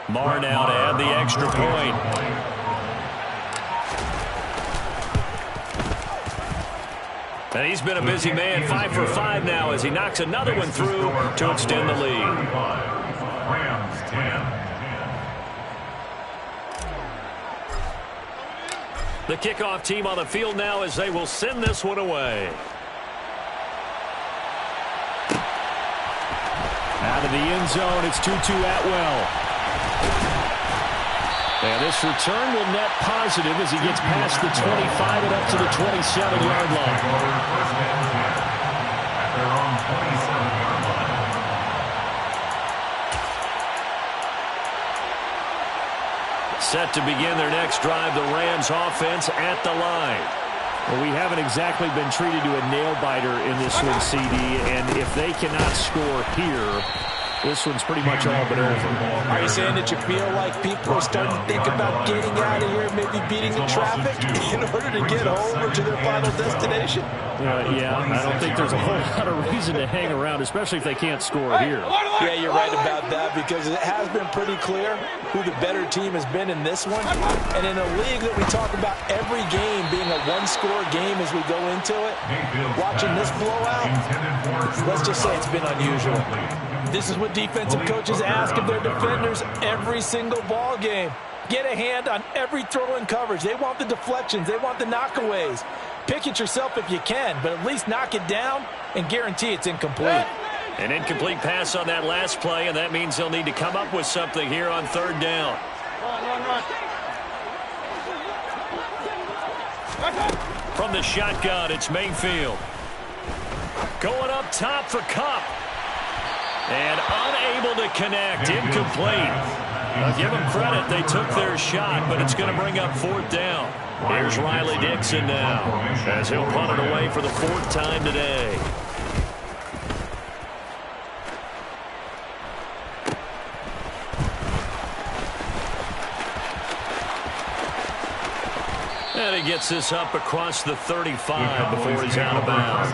Marr now to add the extra point. And he's been a busy man, 5 for 5 now as he knocks another one through to extend the lead. Rams 10. The kickoff team on the field now as they will send this one away. Out of the end zone, it's Tutu Atwell. And this return will net positive as he gets past the 25 and up to the 27-yard line. Set to begin their next drive, the Rams offense at the line. Well, we haven't exactly been treated to a nail-biter in this one, CD, and if they cannot score here, this one's pretty much all but over. Are you saying that you feel like people are starting to think about getting out of here, maybe beating the traffic in order to get over to their final destination? Yeah, I don't think there's a whole lot of reason to hang around, especially if they can't score here. Yeah, you're right about that because it has been pretty clear who the better team has been in this one. And in a league that we talk about every game being a one-score game as we go into it, watching this blowout, let's just say it's been unusual. This is what defensive coaches ask of their defenders every single ball game. Get a hand on every throw in coverage. They want the deflections. They want the knockaways. Pick it yourself if you can, but at least knock it down and guarantee it's incomplete. An incomplete pass on that last play, and that means they'll need to come up with something here on third down. From the shotgun, it's Mayfield. Going up top for Kupp. And unable to connect. Incomplete. I'll give them credit. They took their shot, but it's going to bring up fourth down. Here's Riley Dixon now as he'll punt it away for the fourth time today. And he gets this up across the 35 before he's out of bounds.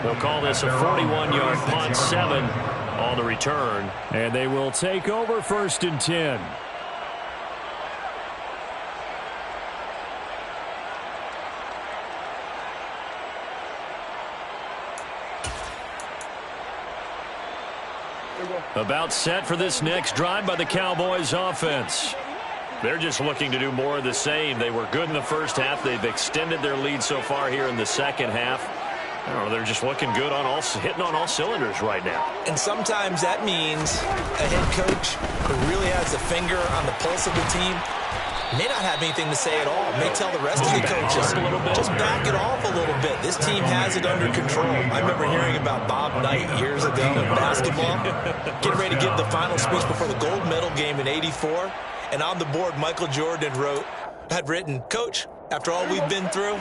We'll call this a 41-yard punt, 7 on the return. And they will take over first and 10. About set for this next drive by the Cowboys offense. They're just looking to do more of the same. They were good in the first half. They've extended their lead so far here in the second half. I don't know, they're just looking good on hitting on all cylinders right now. And sometimes that means a head coach who really has a finger on the pulse of the team may not have anything to say at all. May tell the rest of the coaches, just back it off a little bit. This team has it under control. I remember hearing about Bob Knight years ago in basketball, getting ready to give the final speech before the gold medal game in '84. And on the board, Michael Jordan had written, "Coach, after all we've been through,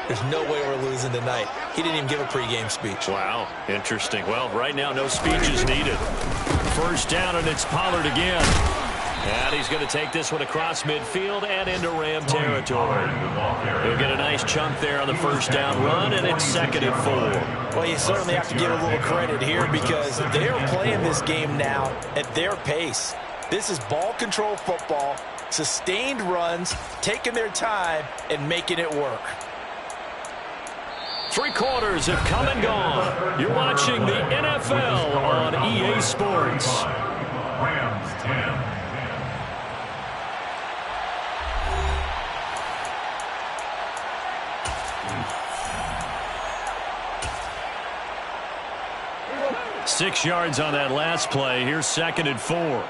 there's no way we're losing tonight." He didn't even give a pregame speech. Wow, interesting. Well, right now, no speech is needed. First down, and it's Pollard again. And he's going to take this one across midfield and into Ram territory. He'll get a nice chunk there on the first down run, and it's 2nd and 4. Well, you certainly have to give a little credit here because they are playing this game now at their pace. This is ball control football, sustained runs, taking their time, and making it work. 3 quarters have come and gone. You're watching the NFL on EA Sports. Rams 10. Six yards on that last play. Here's 2nd and 4.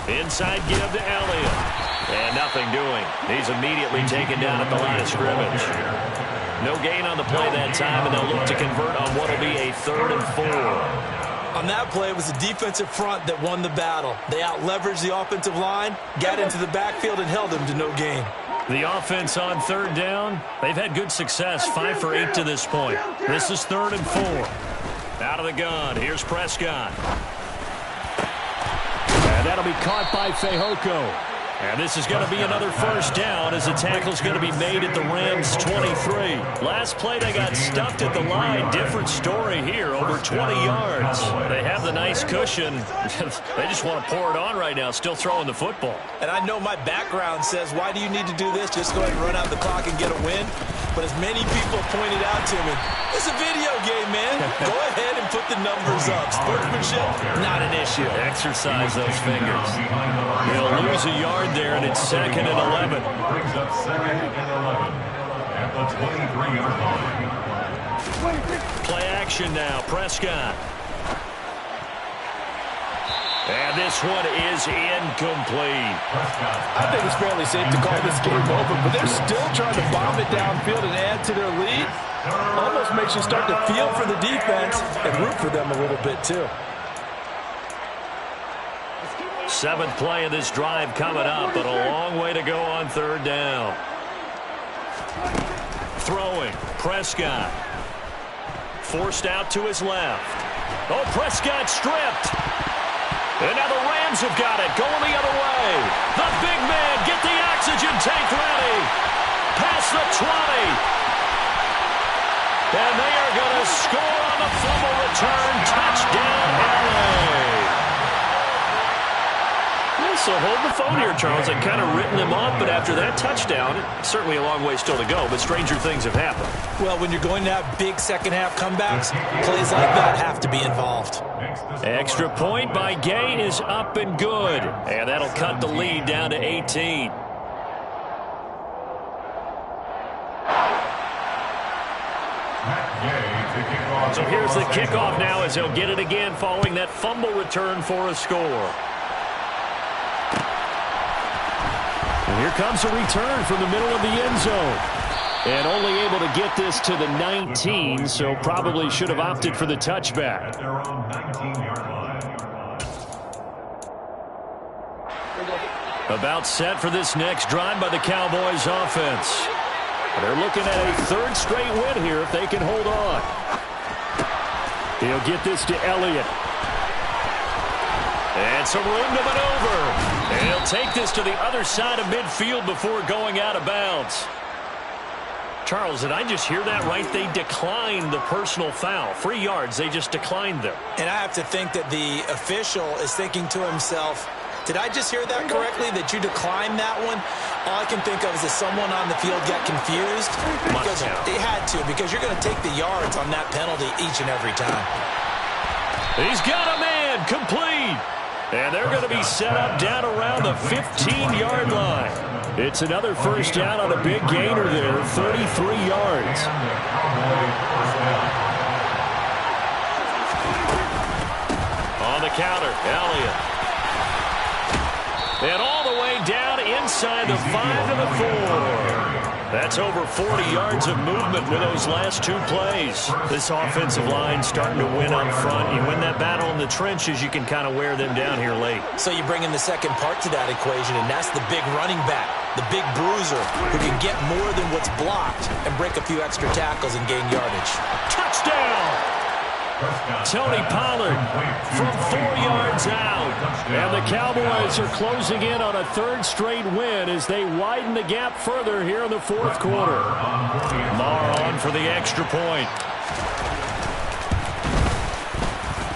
Inside give to Elliott. And nothing doing. He's immediately taken down at the line of scrimmage. No gain on the play that time, and they'll look to convert on what will be a 3rd and 4. On that play, it was the defensive front that won the battle. They out-leveraged the offensive line, got into the backfield, and held them to no gain. The offense on third down, they've had good success, 5 for 8 to this point. This is 3rd and 4. Out of the gun, here's Prescott. And that'll be caught by Fehoko. And this is going to be another first down as the tackle's going to be made at the Rams' 23. Last play, they got stuffed at the line. Different story here, over 20 yards. They have the nice cushion. They just want to pour it on right now, still throwing the football. And I know my background says, why do you need to do this? Just go ahead and run out the clock and get a win. But as many people pointed out to me, it's a video game, man. Go ahead and put the numbers up. Sportsmanship, not an issue. Exercise those fingers. They'll lose a yard there, and it's 2nd and 11. Brings up 2nd and 11 at the 23-yard line. Play action now, Prescott. And this one is incomplete. I think it's fairly safe to call this game over, but they're still trying to bomb it downfield and add to their lead. Almost makes you start to feel for the defense and root for them a little bit, too. 7th play of this drive coming up, but a long way to go on 3rd down. Throwing, Prescott. Forced out to his left. Oh, Prescott stripped. And now the Rams have got it, going the other way. The big man, get the oxygen tank ready. Past the 20. And they are going to score on the fumble return. Touchdown, LA. So hold the phone here, Charles. I've kind of written them off, but after that touchdown, certainly a long way still to go, but stranger things have happened. Well, when you're going to have big second-half comebacks, plays like that have to be involved. Extra point by Gay is up and good, and that'll cut the lead down to 18. So here's the kickoff now as he'll get it again following that fumble return for a score. And here comes a return from the middle of the end zone. And only able to get this to the 19, so probably should have opted for the touchback. At their own 19-yard line. About set for this next drive by the Cowboys offense. They're looking at a 3rd straight win here if they can hold on. He'll get this to Elliott. And some room to maneuver. And he'll take this to the other side of midfield before going out of bounds. Charles, did I just hear that right? They declined the personal foul. 3 yards, they just declined them. And I have to think that the official is thinking to himself, did I just hear that correctly, that you declined that one? All I can think of is that someone on the field got confused. Because they had to, because you're going to take the yards on that penalty each and every time. He's got a man, complete. And they're going to be set up down around the 15-yard line. It's another first down on a big gainer there, 33 yards. On the counter, Elliott. And all the way down inside the 5 to the 4. That's over 40 yards of movement with those last 2 plays. This offensive line starting to win up front. You win that battle in the trenches, you can kind of wear them down here late. So you bring in the second part to that equation, and that's the big running back, the big bruiser, who can get more than what's blocked and break a few extra tackles and gain yardage. Touchdown! Tony Pollard from 4 yards out. And the Cowboys are closing in on a 3rd straight win as they widen the gap further here in the 4th quarter. Marr on for the extra point.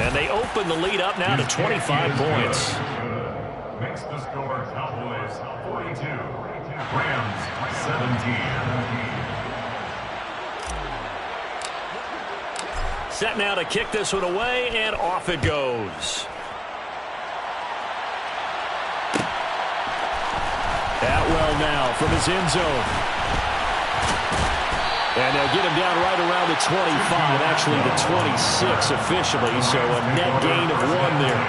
And they open the lead up now to 25 points. Makes the score Cowboys 42, Rams 17. Set now to kick this one away, and off it goes. Atwell now from his end zone. And they'll get him down right around the 25, actually the 26 officially, so a net gain of 1 there.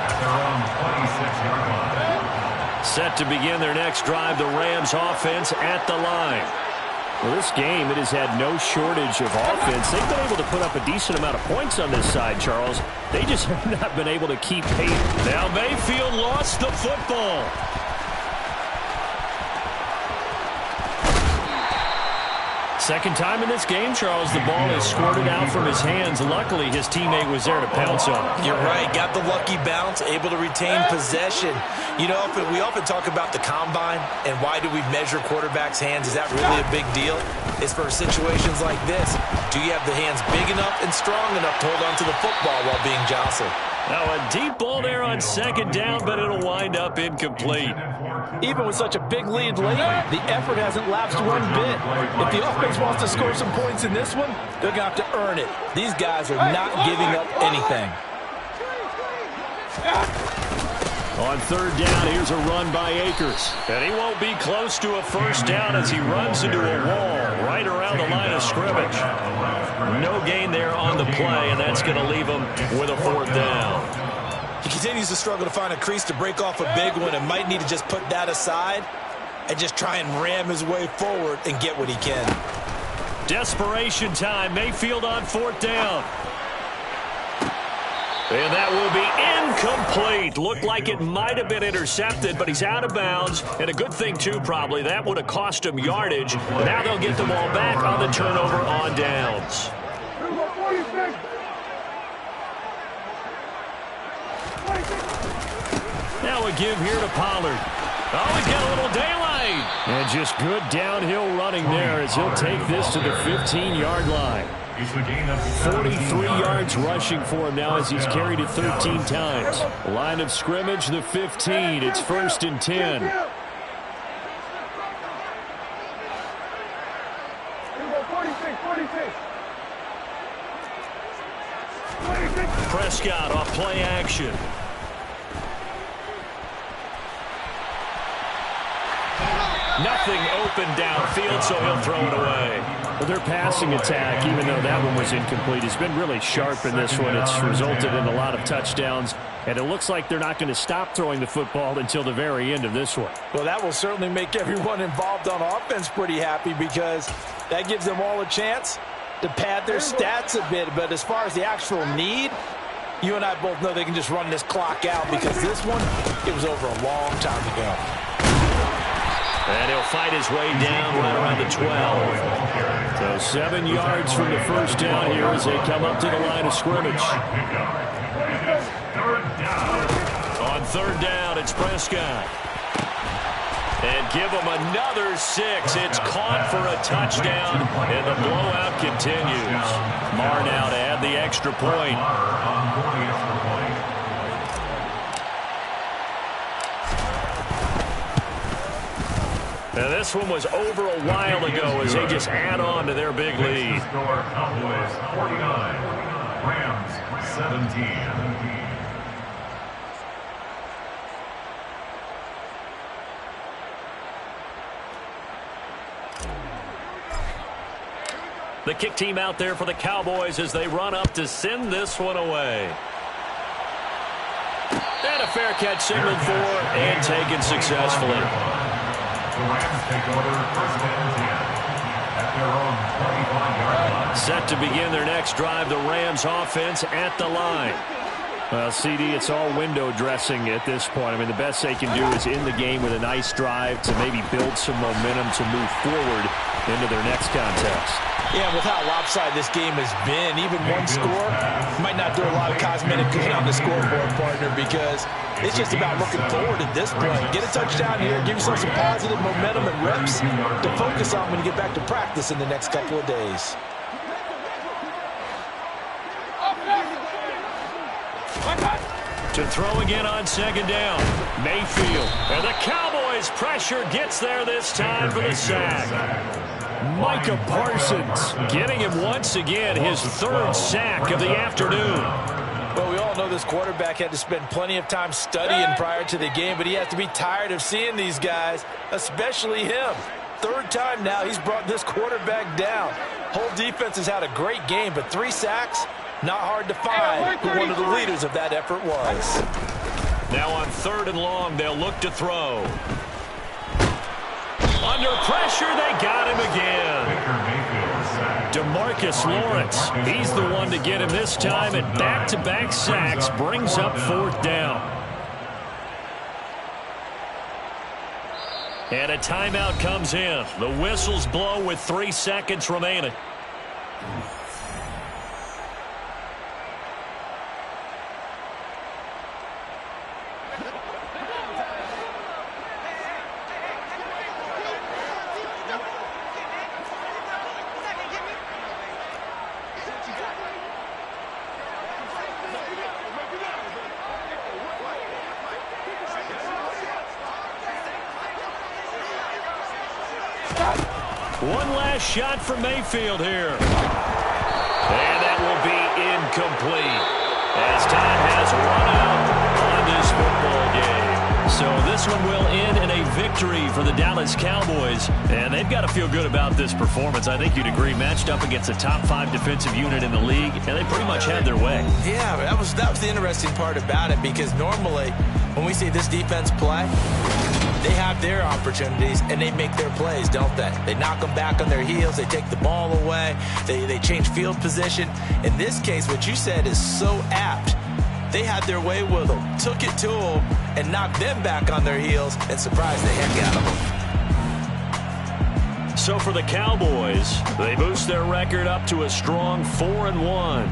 At their own 26-yard line. Set to begin their next drive, the Rams offense at the line. Well, this game, it has had no shortage of offense. They've been able to put up a decent amount of points on this side, Charles. They just have not been able to keep pace. Now Mayfield lost the football. Second time in this game, Charles, the ball is squirted out from his hands. Luckily, his teammate was there to pounce on it. You're right. Got the lucky bounce, able to retain possession. You know, we often talk about the combine and why do we measure quarterbacks' hands. Is that really a big deal? It's for situations like this. Do you have the hands big enough and strong enough to hold on to the football while being jostled? Now a deep ball there on second down, but it'll wind up incomplete. Even with such a big lead late, the effort hasn't lapsed one bit. If the offense wants to score some points in this one, they're going to have to earn it. These guys are not giving up anything. On third down, here's a run by Akers. And he won't be close to a first down as he runs into a wall right around the line of scrimmage. No gain there on the play, and that's going to leave him with a fourth down. He continues to struggle to find a crease to break off a big one and might need to just put that aside and just try and ram his way forward and get what he can. Desperation time. Mayfield on fourth down. And that will be incomplete. Looked like it might have been intercepted, but he's out of bounds. And a good thing, too, probably. That would have cost him yardage. Now they'll get the ball back on the turnover on downs. Now a give here to Pollard. Oh, he's got a little daylight. And just good downhill running there as he'll take this to the 15-yard line. 43 yards rushing for him now as he's carried it 13 times. Line of scrimmage, the 15. It's 1st and 10. Prescott off play action. Nothing open downfield, so he'll throw it away. Well, their passing attack, even though that one was incomplete, has been really sharp in this one. It's resulted in a lot of touchdowns, and it looks like they're not going to stop throwing the football until the very end of this one. Well, that will certainly make everyone involved on offense pretty happy because that gives them all a chance to pad their stats a bit. But as far as the actual need, you and I both know they can just run this clock out because this one, it was over a long time ago. And he'll fight his way down right around the 12. So 7 yards from the first down here as they come up to the line of scrimmage. On third down, it's Prescott. And give him another 6. It's caught for a touchdown, and the blowout continues. Marr now to add the extra point. Now this one was over a while ago as they just add on to their big lead. Cowboys 49, Rams 17. The kick team out there for the Cowboys as they run up to send this one away. And a fair catch signaled for and taken successfully. The Rams take over 1st and 10 at their own 25-yard line. Set to begin their next drive, the Rams offense at the line. Well, CD, it's all window dressing at this point. I mean, the best they can do is in the game with a nice drive to maybe build some momentum to move forward into their next contest. Yeah, with how lopsided this game has been, even one score might not do a lot of cosmetic good on the scoreboard, partner, because it's just about looking forward at this point. Get a touchdown here, give yourself some positive momentum and reps to focus on when you get back to practice in the next couple of days. To throw again on second down, Mayfield. And the Cowboys' pressure gets there this time for the sack. Micah Parsons getting him once again his 3rd sack of the afternoon. Well, we all know this quarterback had to spend plenty of time studying prior to the game, but he has to be tired of seeing these guys, especially him. 3rd time now he's brought this quarterback down. Whole defense has had a great game, but 3 sacks, not hard to find who one of the leaders of that effort was. Now on 3rd and long, they'll look to throw. Under pressure, they got him again. DeMarcus Lawrence, he's the one to get him this time, and back-to-back sacks brings up 4th down. And a timeout comes in. The whistles blow with 3 seconds remaining. One last shot for Mayfield here. And that will be incomplete as time has run out on this football game. So this one will end in a victory for the Dallas Cowboys. And they've got to feel good about this performance. I think you'd agree, matched up against a top 5 defensive unit in the league, and they pretty much had their way. Yeah, that was the interesting part about it, because normally when we see this defense play, they have their opportunities, and they make their plays, don't they? They knock them back on their heels. They take the ball away. They change field position. In this case, what you said is so apt. They had their way with them, took it to them, and knocked them back on their heels and surprised the heck out of them. So for the Cowboys, they boost their record up to a strong 4-1.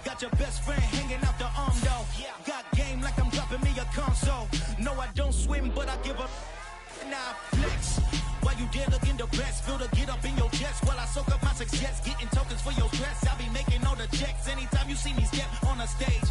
Got your best friend hanging out the arm though. Got game like I'm dropping me a console. No, I don't swim, but I give a now flex. While you there looking depressed, feel the get up in your chest while I soak up my success. Getting tokens for your stress. I'll be making all the checks anytime you see me step on a stage.